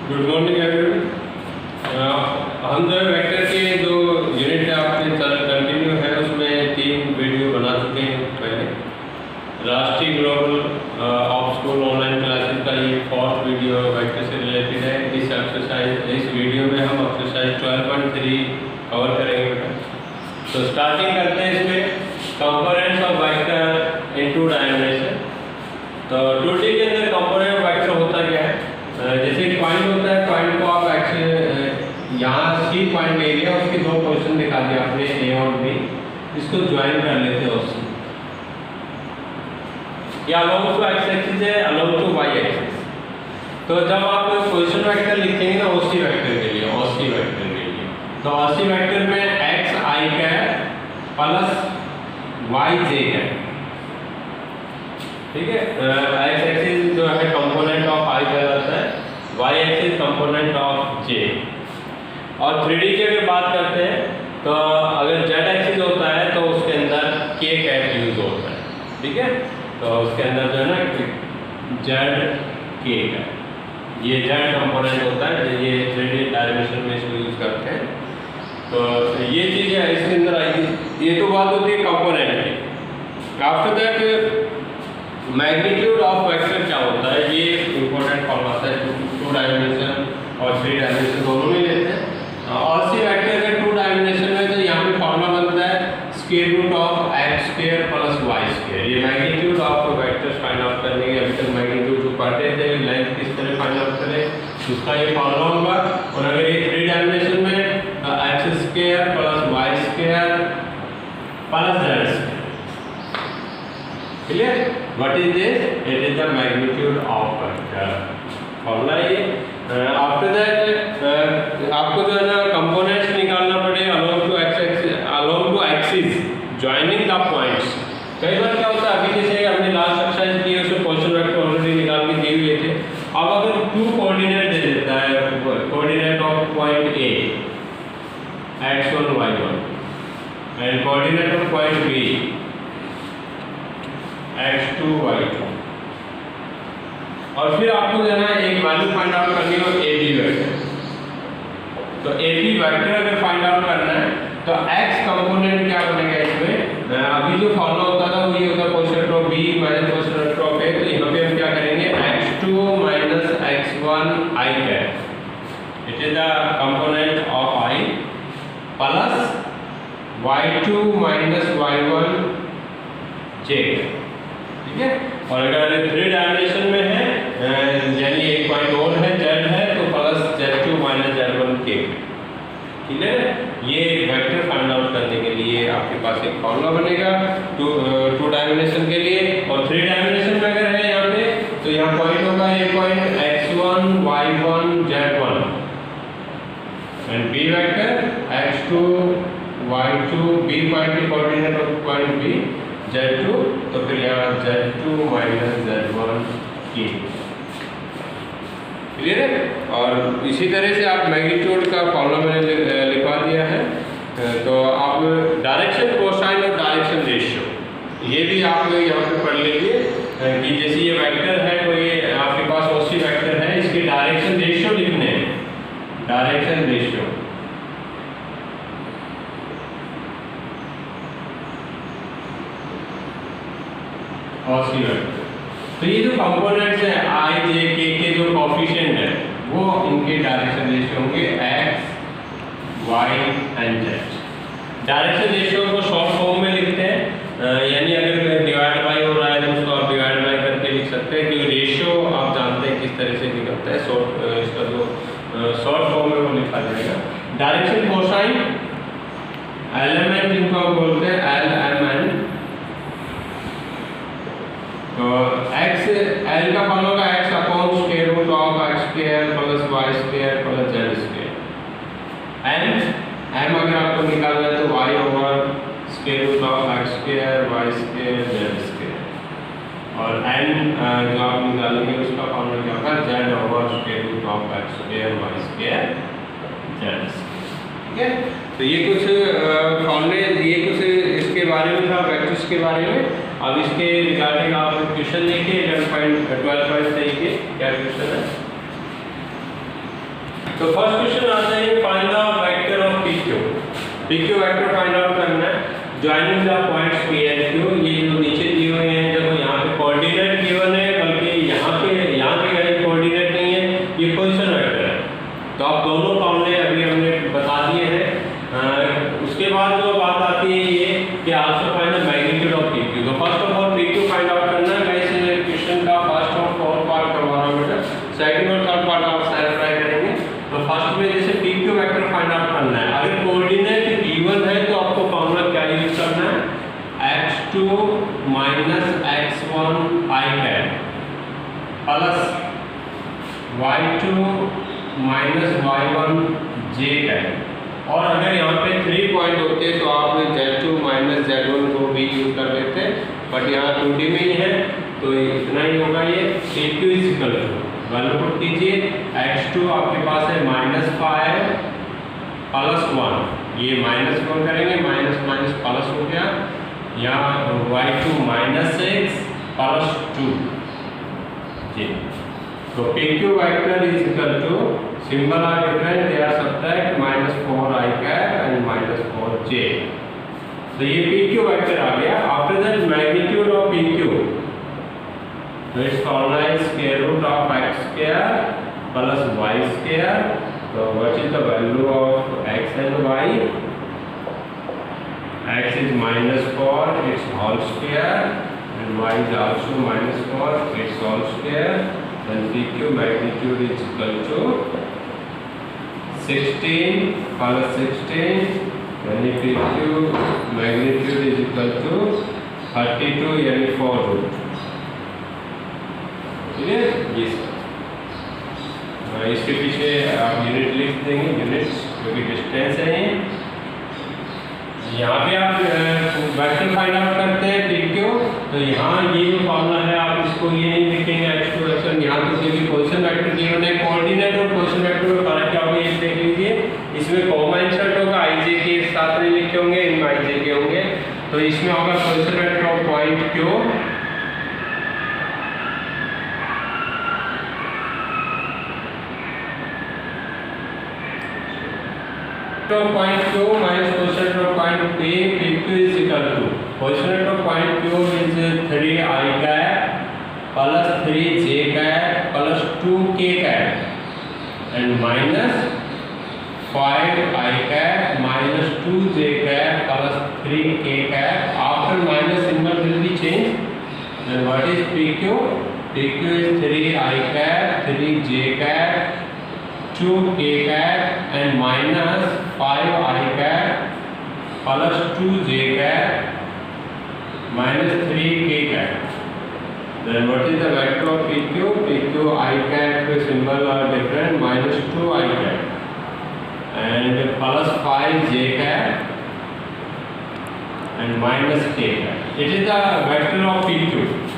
Good morning everyone. हम जो vector के जो यूनिट आपके कंटिन्यू है उसमें 3 वीडियो बना चुके हैं पहले। राष्ट्रीय global of school online classes का ये 4th वीडियो वेक्टर से रिलेटेड है। इस वीडियो में हम एक्सरसाइज 12.3 कवर करेंगे। तो स्टार्टिंग करते हैं इसमें components of vector in 2 dimension. तो 2D के अंदर कंपोनेंट वेक्टर होता क्या है? जैसे पॉइंट होता है, पॉइंट को आप यहाँ सी पॉइंट ले लिया, उसकी 2 पोजीशन दिखा दिया आपने ए और बी, इसको ज्वाइन कर लेते हो सी। या अलोंग टू एक्स एक्सिस है, अलोंग टू वाई एक्सिस। तो जब आप पोजीशन वेक्टर लिखेंगे ना ओसी वेक्टर के लिए, ओसी वेक्टर के लिए, तो ओसी वेक्टर में एक्स आई कैप प्लस वाई जे कैप, ठीक है। एक्स एक्सिस जो है कंपोनेंट ऑफ आई कहलाता है, वाई एक्सिस कंपोनेंट ऑफ जे। और 3D की अगर बात करते हैं तो अगर जेड एक्सिस होता है तो उसके अंदर के कैप यूज होता है, ठीक है। तो उसके अंदर जो है ना जेड के कैप, ये जेड कंपोनेंट होता है, ये 3D डायमेंशन में इसको यूज करते हैं। तो ये चीज़ें इसके अंदर आएगी। ये तो बात होती है कंपोनेंट की। After that magnitude of vector क्या होता है, ये इंपॉर्टेंट फॉर्मूला है। 2 डायमेंशन और 3 डायमेंशन दोनों में लेते हैं। और सी वेक्टर के 2 डायमेंशन में तो यहाँ पे फॉर्मूला बनता है square root of x square plus Y square. ये magnitude of vectors find out करने के अभी तक मैग्नीट्यूड जो पढ़ते थे, लेंथ किस तरह फाइंड आउट करें उसका ये फॉर्मूला होगा। और अगर ये 3 डायमेंशन में X square plus Y square plus Z square, clear? What is this? It is the magnitude of vector. Formula ये। आफ्टर दैट आपको जो है ना कंपोनेंट्स निकालना पड़ेगा along to axis joining the points. कई बार क्या होता है, अभी जैसे हमने लास्ट एक्सरसाइज की उसमें पोजीशन वेक्टर ऑलरेडी निकाल के दिए हुए थे। अब अगर 2 कोऑर्डिनेट दे देता है, coordinate of point A x1 y1 and coordinate of point B x2 y2, और फिर आपको जो है ना एक वैल्यू फाइंड आउट करनी हो ए बी वेक्टर। तो ए बी वेक्टर अगर फाइंड आउट करना है तो x कंपोनेंट क्या बनेगा इसमें? अभी जो फॉर्मूला होता था वो ये होता है position vector of b minus position vector of a। तो यहाँ पे हम क्या करेंगे x2 minus x1 i cap, it is the component of i, plus y2 minus y1 j, ठीक है। और अगर 3 डायमेंशन में है यानी एक पॉइंट और है जेड है, तो प्लस z2 माइनस z1 के, ठीक है। ये वेक्टर फाइंड आउट करने के लिए आपके पास एक फॉर्मूला बनेगा 2 डायमेंशन के लिए। और 3 डायमेंशन में अगर है यहाँ पे तो यहाँ पॉइंट होगा ये point x1 y1 z1 and b vector x2 y2, b point की coordinate of point b z2, तो फिर यहाँ z2 माइनस z1 की, क्लियर है। और इसी तरह से आप मैग्नीट्यूड का फॉर्मूला मैंने लिखवा दिया है। तो आप डायरेक्शन कोसाइन और डायरेक्शन रेशियो ये भी आप यहाँ पे पढ़ लीजिए कि जैसे ये वेक्टर है तो ये आपके पास ओसी वेक्टर है, इसके डायरेक्शन रेशियो लिखने हैं। डायरेक्शन रेशियो ओसी वेक्टर, तो ये जो कंपोनेंट्स हैं आई जे के जो कोफिशिएंट है वो इनके डायरेक्शन रेशियो होंगे X Y and Z. Direction ratio को शॉर्ट फॉर्म में लिखते हैं, यानी अगर डिवाइड बाय हो रहा है तो उसको आप डिवाइड बाय करके लिख सकते हैं, क्योंकि रेशियो आप जानते हैं किस तरह से निकलता है। इसका जो शॉर्ट फॉर्म में वो लिखा जाएगा। डायरेक्शन कोसाइन एलिमेंट जिनको हम बोलते हैं एल। तो x l का फॉर्मूला होगा x upon square root of x square plus y square plus z square. m अगर आपको निकालना है तो y over square root of x square y square z square. और n जो आप निकालेंगे उसका फॉर्मूला क्या होगा z over square root of x square y square z square, ठीक है। तो ये कुछ फॉर्मूले, ये कुछ इसके बारे में था, वेक्टर्स के बारे में। अब इसके रिगार्डिंग आप क्वेश्चन देखिए 11.12 क्या क्वेश्चन है। तो फर्स्ट क्वेश्चन आता है find the vector of PQ। PQ vector find out करना है joining the points P and Q। ये जो नीचे दिए हुए हैं, देखो यहाँ पे कोऑर्डिनेट गिवन है, बल्कि यहाँ पे कहीं कोऑर्डिनेट नहीं है, ये पोजीशन वेक्टर है। तो आप दोनों फॉर्मूले अभी हमने बता दिए हैं। उसके बाद जो बात आती है ये कि also find the magnitude of PQ। तो first of all PQ find out करना है। गाइस इस क्वेश्चन का फर्स्ट और फोर्थ पार्ट करवा रहा हूं बेटा, सेकंड और थर्ड पार्ट आप सेल्फ ट्राई करेंगे। तो फर्स्ट में जैसे PQ वेक्टर फाइंड आउट करना है, अगर कोऑर्डिनेट गिवन है तो आपको फॉर्मूला क्या यूज करना है, x2 x1 i cap plus y2 y1 j cap. और अगर यहाँ पे 3 पॉइंट होते तो आप z2 z1 को भी यूज कर लेते, बट यहाँ 2D में ही है तो इतना ही होगा। ये PQ is equal to value put कीजिए, x2 आपके पास है -5 प्लस 1, ये -1 करेंगे, माइनस माइनस प्लस हो गया, या y2 -6 प्लस 2 जी। तो PQ vector is equal to, symbol are different, they are subtract -4 i cap and -4 j। तो ये PQ वेक्टर आ गया। After that magnitude of PQ, तो it's formula is square root of x square plus y square. तो what is the value of x and y? x is -4 its whole square and y is also -4 its whole square. Then PQ magnitude is equal to 16 plus 16, then PQ magnitude is equal to 32 यानी 4 root. ठीक है, ये इसके पीछे आप unit लिख देंगे, units क्योंकि डिस्टेंस है। यहाँ पे आप वेक्टर फाइंड आउट करते हैं PQ, तो यहाँ ये जो फॉर्मूला है आप इसको ये नहीं लिखेंगे x2 x1, यहाँ तो क्योंकि पोजीशन वेक्टर गिवन है। कोऑर्डिनेट और पोजीशन वेक्टर में फर्क क्या होगा ये देख लीजिए, इसमें कॉमा इंसर्ट होगा, ij के साथ नहीं लिखे होंगे, इनमें ij के होंगे। तो इसमें होगा position vector of point Q point Q minus position of point P, PQ is equal to position of point Q is 3 i cap plus 3 j cap plus 2 k cap and minus 5 i cap minus 2 j cap plus 3 k cap. After minus symbol will be changed. Then what is PQ? PQ is 3 i cap, 3 j cap, 2 k cap and minus 5 i cap plus 2 j cap minus 3 k cap. Then what is the vector of PQ? PQ I cap symbol are different, minus 2 I cap and plus 5 j cap and minus k cap. It is the vector of PQ.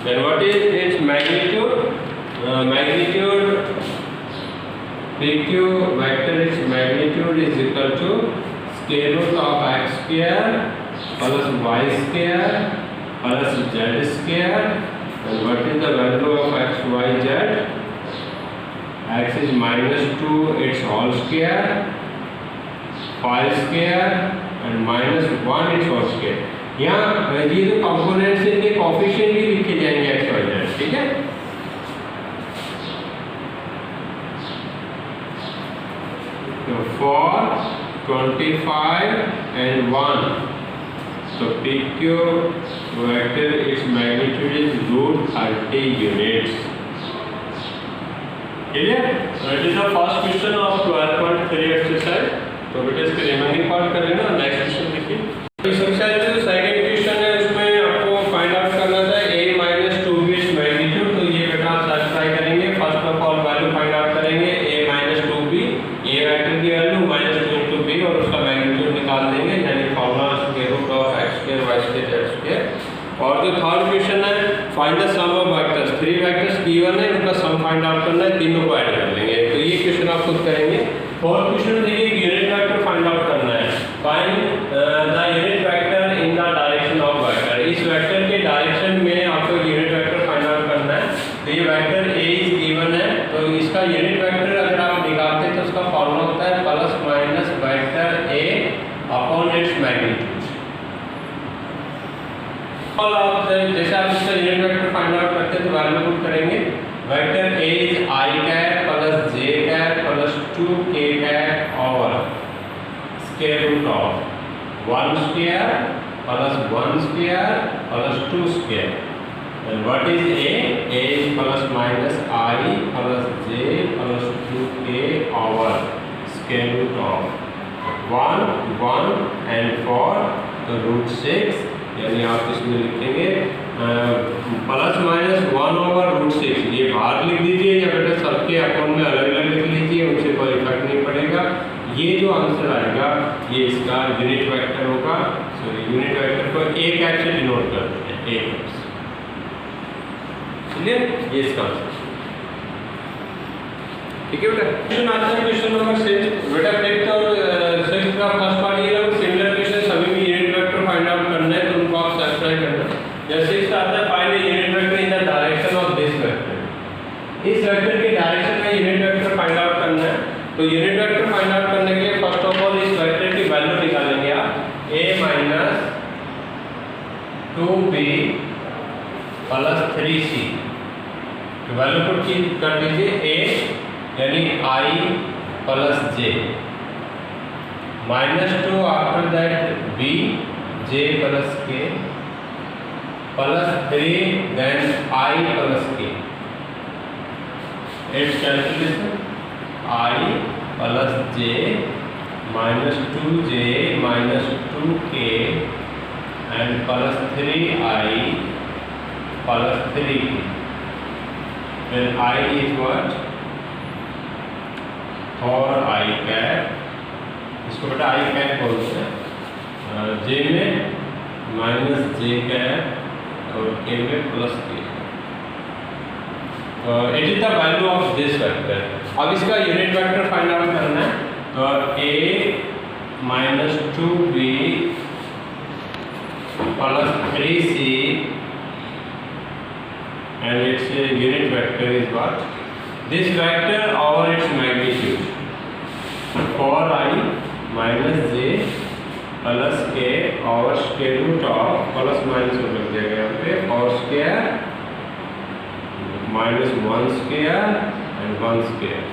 Then what is its magnitude? Magnitude PQ vector its magnitude is equal to square root of x square plus y square plus z square. And what is the value of x, y, z? X is -2 its whole square, 5 square and -1 its whole square. यहाँ ये जो components हैं इनके coefficient भी लिखे जाएंगे x, y, z, ठीक है। तो 4, 25 and 1. So PQ vector its magnitude is √30 units. Clear? So it is the first question of 12.3 exercise. तो बेटा इसके रिमेनिंग पार्ट करें ना, नेक्स्ट क्वेश्चन देखिए। इस एक्सरसाइज में जो सेकंड क्वेश्चन है उसमें आपको फाइंड आउट करना था a - 2b its मैग्नीट्यूड। तो ये बेटा आप सर्च ट्राई करेंगे। First of all value find out करेंगे a - 2b, a वेक्टर की वैल्यू -2 into b और उसका मैग्नीट्यूड निकाल देंगे, यानी formula square root of x square y square z square. और जो थर्ड क्वेश्चन है find the sum of vectors, 3 vectors given है, उनका सम फाइंड आउट करना है, तीनों को ऐड कर लेंगे। तो ये क्वेश्चन आप खुद करेंगे। फोर्थ क्वेश्चन देखिए यूनिट वेक्टर फाइंड आउट करना है। Find the unit vector in the direction of vector. इस वेक्टर के डायरेक्शन में आपको यूनिट वेक्टर फाइंड आउट करना है। तो ये वेक्टर a इज गिवन है, तो इसका यूनिट वेक्टर अगर आप निकालते हैं तो उसका formula 2k cap over square root of 1 square plus 1 square plus 2 square. And what is A? A is plus minus I plus j plus 2k over square root of 1 1 and 4 तो root 6, यानी आप इसमें लिखेंगे plus minus 1 over root 6। ये बाहर लिख दीजिए या बेटा सबके अकाउंट में अलग अलग लिख लीजिए, उनसे कोई इफेक्ट नहीं पड़ेगा। ये जो आंसर आएगा ये इसका यूनिट वेक्टर होगा। सॉरी, यूनिट वेक्टर को एक कैप से डिनोट करते हैं, एक कैप से। चलिए ये इसका आंसर, ठीक है बेटा। क्वेश्चन आता है क्वेश्चन नंबर 6 बेटा। फिफ्थ और सिक्स्थ का फर्स्ट पार्ट ये है, सिमिलर क्वेश्चन सभी में यूनिट वेक्टर फाइंड आउट करना है, तो उनको आप सब्ट्रैक्ट करना। जैसे सिक्स्थ आता है find the unit vector in the direction of this vector. इस वेक्टर के डायरेक्शन में यूनिट वेक्टर फाइंड आउट करना है। तो यूनिट वेक्टर फाइंड आउट करने के लिए फर्स्ट ऑफ ऑल इस वेक्टर की वैल्यू निकालेंगे आप, a minus 2b plus 3c। तो वैल्यू को चेंज कर दीजिए, a यानी i plus j minus 2 after that b j plus k plus 3 then i plus k। It's calculation i plus j minus 2j minus 2k and plus 3i plus 3k। Then I is what? 4i cap, इसको बेटा i cap बोलते हैं। j में minus j cap और k में plus k। It is the value of this vector. अब इसका unit vector find out करना है, तो a minus 2b plus 3c and its unit vector is what? This vector over its magnitude 4i minus j plus k over square root of plus minus को लग जाएगा यहाँ पे, और square minus 1 square and 1 square।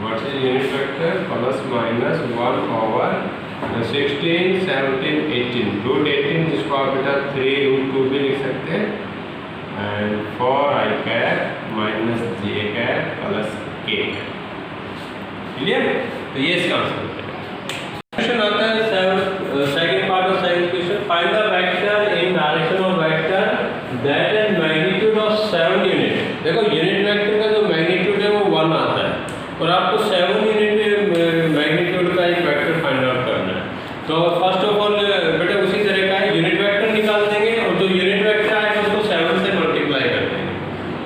What is unit vector? Plus minus 1 over 16 17 18 root 18, जिसको आप बेटा 3 root 2 भी लिख सकते हैं, and 4i cap minus j cap plus k। Clear? तो ये इसका आंसर है। क्वेश्चन आता है second part of second question, find the vector in direction of vector that has magnitude of 7 unit. देखो यूनिट वेक्टर का जो मैग्नीट्यूड है वो 1 आता है और आपको 7 यूनिट मैग्नीट्यूड का एक वेक्टर फाइंड आउट करना है। तो फर्स्ट ऑफ ऑल बेटा उसी तरह का है, यूनिट वेक्टर निकाल देंगे और जो यूनिट वेक्टर आएगा उसको 7 से मल्टीप्लाई कर देंगे,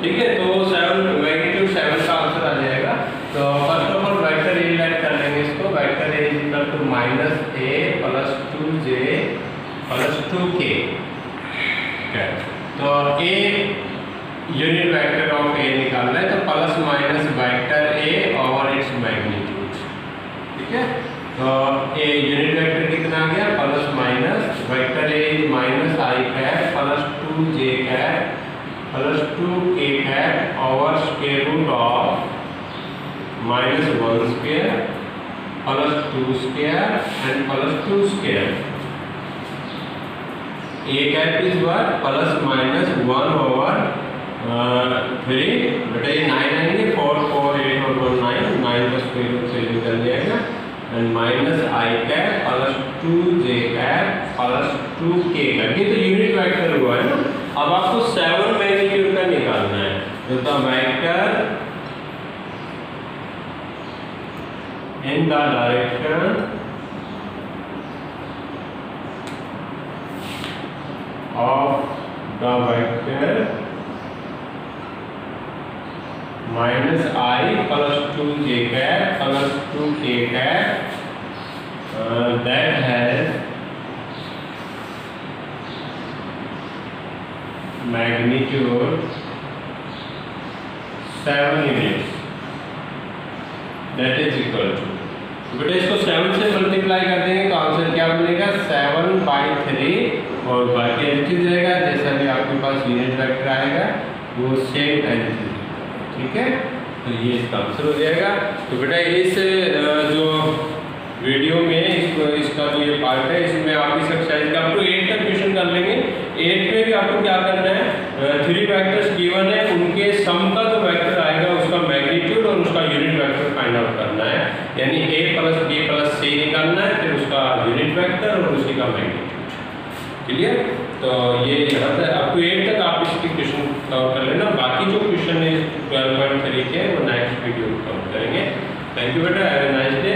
ठीक है। तो 7 मैग्नीट्यूड 7 का आंसर आ जाएगा। तो first of all vector A write कर लेंगे इसको, vector A is equal to minus a plus 2j plus 2k। तो a unit vector of a निकालना है, तो plus minus vector a over its magnitude, ठीक है। तो a यूनिट वेक्टर कितना आ गया, plus minus vector a minus i cap plus 2j cap plus 2k cap over square root of minus 1 square plus 2 square and plus 2 square. a cap is what, plus minus 1 over 3 बेटा ये 9 आएंगे, 4 4 8 और 9 9 का square root से निकल जाएगा, and minus i cap plus 2j cap plus 2k cap. ये तो यूनिट वेक्टर हुआ है ना। अब आपको 7 मैग्नीट्यूड का निकालना है, तो the vector in the direction of the vector minus i plus 2j cap plus 2k cap that has magnitude 7 units that is equal to, बेटा इसको 7 से मल्टीप्लाई कर देंगे तो आंसर क्या बनेगा, 7/3 और बाकी एज रहेगा जैसा भी आपके पास यूनिट वेक्टर आएगा वो सेम एज, ठीक है। तो ये इसका आंसर हो जाएगा। तो बेटा इस जो वीडियो में इसका जो ये पार्ट है इसमें आप इस एक्सरसाइज का अप टू 8 तक क्वेश्चन कर लेंगे। 8 में भी आपको क्या करना है, 3 वेक्टर्स गिवन है, उनके सम का जो वेक्टर आएगा उसका मैग्नीट्यूड और उसका यूनिट वेक्टर फाइंड आउट करना है, यानी a + b + c निकालना है, फिर उसका यूनिट वेक्टर और उसी का मैग्नीट्यूड। क्लियर? तो ये यहाँ तक अप टू 8 तक आप इसकी क्वेश्चन सॉल्व कर लेना। बाकी जो क्वेश्चन है 12.3 के वो नेक्स्ट वीडियो में कवर करेंगे। थैंक यू बेटा, हैव ए नाइस डे।